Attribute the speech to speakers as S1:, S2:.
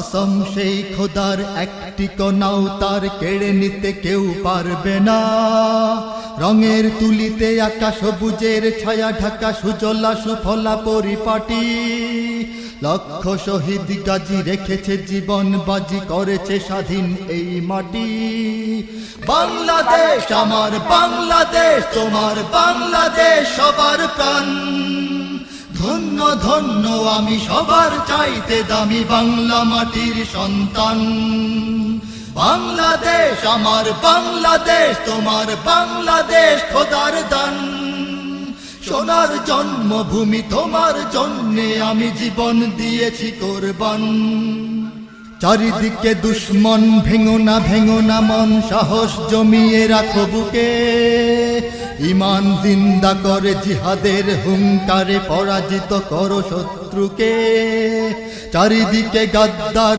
S1: কসম সেই খোদার, একটি কণাও তার কেড়ে নিতে কেউ পারবে না। রঙের তুলিতে আকাশ সবুজের ছায়া ঢাকা সুজলা সুফলা পরিপাটি। লক্ষ শহীদ গাজী রেখেছে জীবন বাজি, করেছে স্বাধীন এই মাটি। বাংলাদেশ আমার বাংলাদেশ, তোমার বাংলাদেশ সবার প্রাণ। ধন্য ধন্য আমি সবার চাইতে দামি বাংলা মাটির সন্তান। বাংলাদেশ আমার বাংলাদেশ, তোমার বাংলাদেশ খোদার দান। সোনার জন্মভূমি, তোমার জন্যে আমি জীবন দিয়েছি কোরবান। চারিদিকে দুশ্মন, ভেঙো না মন, সাহস জমিয়ে রাখো বুকে। ঈমান জিন্দা করে জিহাদের হুঙ্কারে, পরাজিত করো শত্রুকে। চারিদিকে গাদ্দার